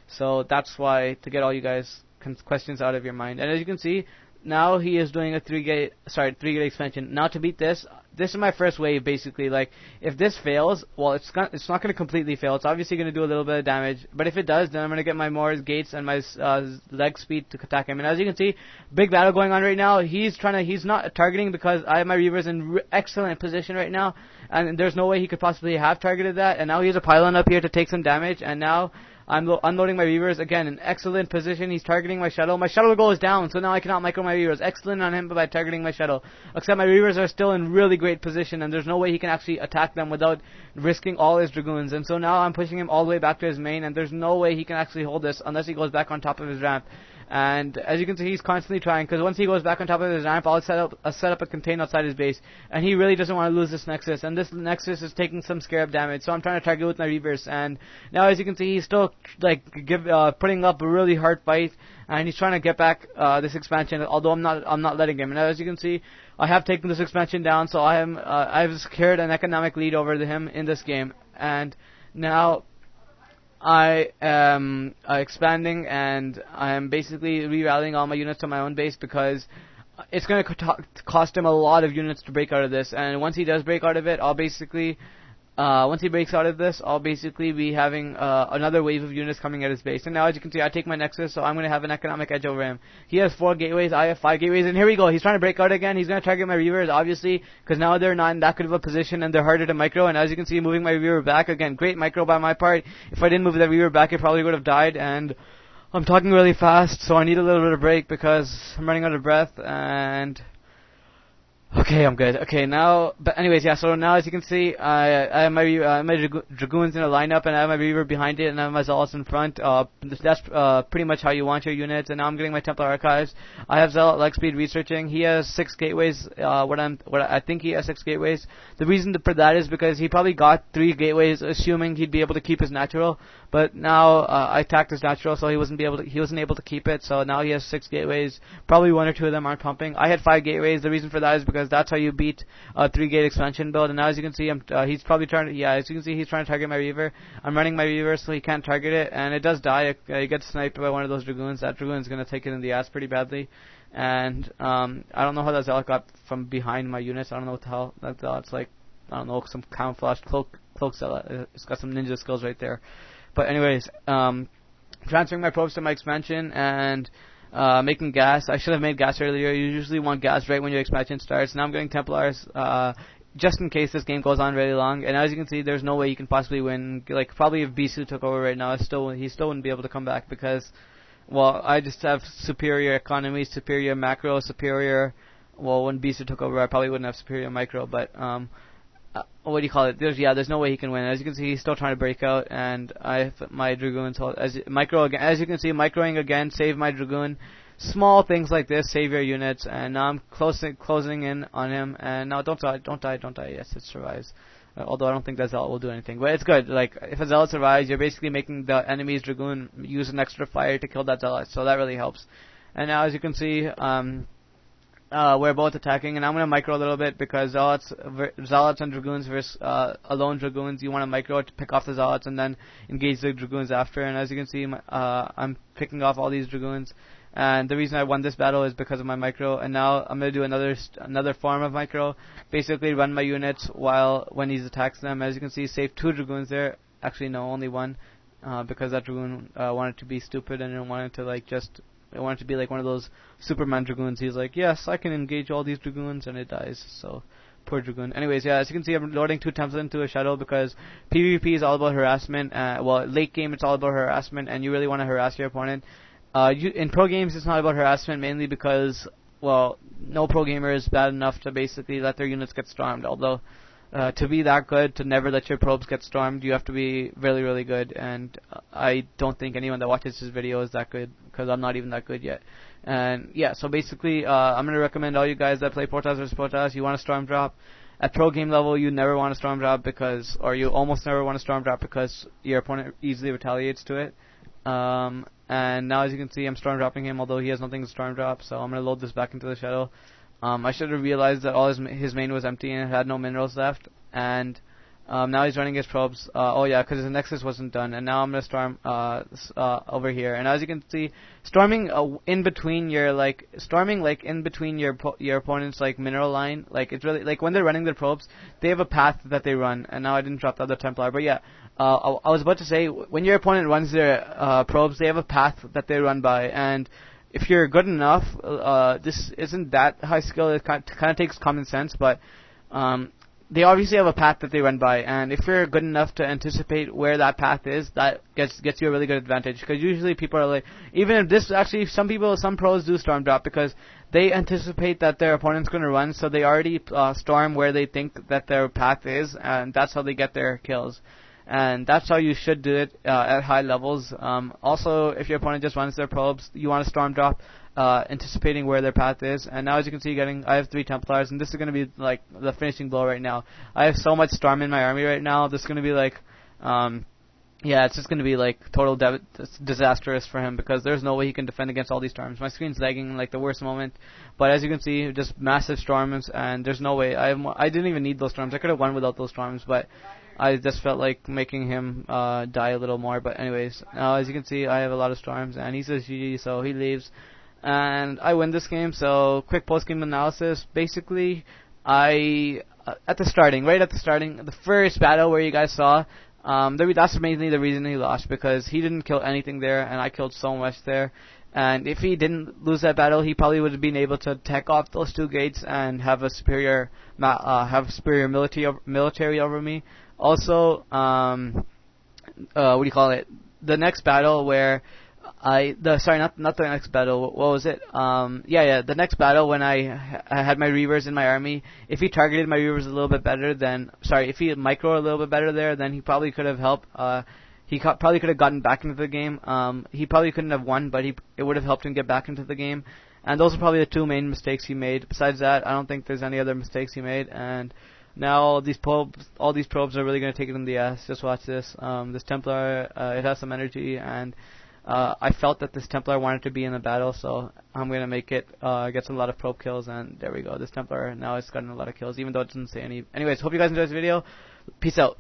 So that's why, to get all you guys questions out of your mind. And as you can see, now he is doing a 3-gate expansion. Now to beat this is my first wave basically. Like, if this fails, well, it's not going to completely fail. It's obviously going to do a little bit of damage, but if it does, then I'm going to get my more gates and my leg speed to attack him. And as you can see, big battle going on right now. He's not targeting because I have my Reavers in excellent position right now, and there's no way he could possibly have targeted that. And now he has a pylon up here to take some damage, and now I'm unloading my Reavers again in excellent position. He's targeting my shuttle. My shuttle goes down, so now I cannot micro my Reavers. Excellent on him by targeting my shuttle. Except my Reavers are still in really great position, and there's no way he can actually attack them without risking all his Dragoons. And so now I'm pushing him all the way back to his main, and there's no way he can actually hold this unless he goes back on top of his ramp. And as you can see, he's constantly trying, because once he goes back on top of his ramp, I'll set up a contain outside his base, and he really doesn't want to lose this Nexus, and this Nexus is taking some scarab damage, so I'm trying to target with my Reavers. And now as you can see, he's still putting up a really hard fight, and he's trying to get back this expansion, although I'm not letting him. And as you can see, I have taken this expansion down, so I've secured an economic lead over him in this game. And now I am expanding, and I am basically re-rallying all my units to my own base, because it's going to cost him a lot of units to break out of this. And once he does break out of it, once he breaks out of this, I'll basically be having another wave of units coming at his base. And now as you can see, I take my Nexus, so I'm going to have an economic edge over him. He has 4 gateways, I have 5 gateways, and here we go. He's trying to break out again. He's going to target my Reavers, obviously, because now they're not in that good of a position, and they're harder to micro. And as you can see, moving my Reaver back, again, great micro by my part. If I didn't move that Reaver back, it probably would have died. And I'm talking really fast, so I need a little bit of break because I'm running out of breath. And okay, I'm good. Okay, now, but anyways, yeah, so now as you can see, I have my Dragoons in a lineup, and I have my Reaver behind it, and I have my Zealots in front. That's pretty much how you want your units. And now I'm getting my Templar Archives. I have Zealot leg speed researching. He has 6 gateways. I think he has 6 gateways. The reason for that is because he probably got 3 gateways, assuming he'd be able to keep his natural. But now I attacked his natural, so he wasn't able to keep it. So now he has 6 gateways. Probably 1 or 2 of them aren't pumping. I had 5 gateways. The reason for that is because that's how you beat a 3-gate expansion build. And now as you can see, he's probably trying to, as you can see, he's trying to target my Reaver. I'm running my Reaver so he can't target it, and it does die. He gets sniped by one of those Dragoons. That Dragoon's going to take it in the ass pretty badly. And I don't know how that Zealot got from behind my units. I don't know what the hell that Zealot's like. I don't know, some camouflage cloak Zealot. It's got some ninja skills right there. But anyways, transferring my probes to my expansion and making gas. I should have made gas earlier. You usually want gas right when your expansion starts. Now I'm getting Templars just in case this game goes on really long. And as you can see, there's no way you can possibly win. Like, probably if Bisu took over right now, he still wouldn't be able to come back because, well, I just have superior economy, superior macro, superior. Well, when Bisu took over, I probably wouldn't have superior micro, but what do you call it? There's no way he can win. As you can see, he's still trying to break out, and I have my Dragoons micro again. As you can see, microing again, save my Dragoon. Small things like this save your units, and now I'm closing in on him. And now don't die. Yes, it survives. Although I don't think that Zealot will do anything, but it's good. Like, if a Zealot survives, you're basically making the enemy's Dragoon use an extra fire to kill that Zealot, so that really helps. And now, as you can see, we're both attacking, and I'm going to micro a little bit because Zealots and Dragoons versus alone Dragoons, you want to micro to pick off the Zealots and then engage the Dragoons after. And as you can see, I'm picking off all these Dragoons, and the reason I won this battle is because of my micro. And now I'm going to do another form of micro, basically run my units when he attacks them. As you can see, save 2 Dragoons there. Actually, no, only 1, because that Dragoon wanted to be stupid and didn't want it to I want it to be like one of those Superman Dragoons. He's like, yes, I can engage all these Dragoons, and it dies. So, poor Dragoon. Anyways, yeah, as you can see, I'm loading 2 Temples into a shuttle because PvP is all about harassment. Well, late game, it's all about harassment, and you really want to harass your opponent. In pro games, it's not about harassment, mainly because, well, no pro gamer is bad enough to basically let their units get stormed. Although, to be that good, to never let your probes get stormed, you have to be really, really good. And I don't think anyone that watches this video is that good, because I'm not even that good yet. And yeah, so basically, I'm going to recommend all you guys that play Protoss versus Protoss, you want to storm drop. At pro game level, you never want to storm drop or you almost never want to storm drop because your opponent easily retaliates to it. And now as you can see, I'm storm dropping him, although he has nothing to storm drop, so I'm going to load this back into the shuttle. I should have realized that all his main was empty and it had no minerals left, and Now he's running his probes. Oh yeah, because his nexus wasn't done, and now I'm gonna storm over here. And as you can see, storming in between your your opponent's like mineral line. Like it's really like when they're running their probes, they have a path that they run. And now I didn't drop the other Templar, but yeah. I was about to say, when your opponent runs their probes, they have a path that they run by, and if you're good enough, this isn't that high skill. It kind of takes common sense, but they obviously have a path that they run by, and if you're good enough to anticipate where that path is, that gets you a really good advantage. Because usually people are like, even if this actually, some pros do storm drop because they anticipate that their opponent's going to run, so they already storm where they think that their path is, and that's how they get their kills. And that's how you should do it at high levels. Also, if your opponent just runs their probes, you want to storm drop, anticipating where their path is. And now, as you can see, I have 3 Templars, and this is going to be like the finishing blow right now. I have so much storm in my army right now. This is going to be like, yeah, it's just going to be like total disastrous for him because there's no way he can defend against all these storms. My screen's lagging like the worst moment, but as you can see, just massive storms, and there's no way. I didn't even need those storms. I could have won without those storms, but I just felt like making him die a little more. But anyways, now as you can see, I have a lot of storms, and he says GG, so he leaves, and I win this game. So quick post-game analysis. Basically, right at the starting, the first battle where you guys saw, that's mainly the reason he lost, because he didn't kill anything there, and I killed so much there. And if he didn't lose that battle, he probably would have been able to tech off those 2 gates and have a superior military over me. Also, what do you call it? The next battle where not the next battle. What was it? The next battle when I had my Reavers in my army. If he targeted my Reavers a little bit better, if he micro a little bit better there, then he probably could have helped. He probably could have gotten back into the game. He probably couldn't have won, but it would have helped him get back into the game. And those are probably the 2 main mistakes he made. Besides that, I don't think there's any other mistakes he made. And now all these probes are really going to take it in the ass. Just watch this. This Templar, it has some energy, and I felt that this Templar wanted to be in the battle, so I'm going to make it get some a lot of probe kills, and there we go. This Templar now has gotten a lot of kills, even though it doesn't say any. Anyways, hope you guys enjoyed this video. Peace out.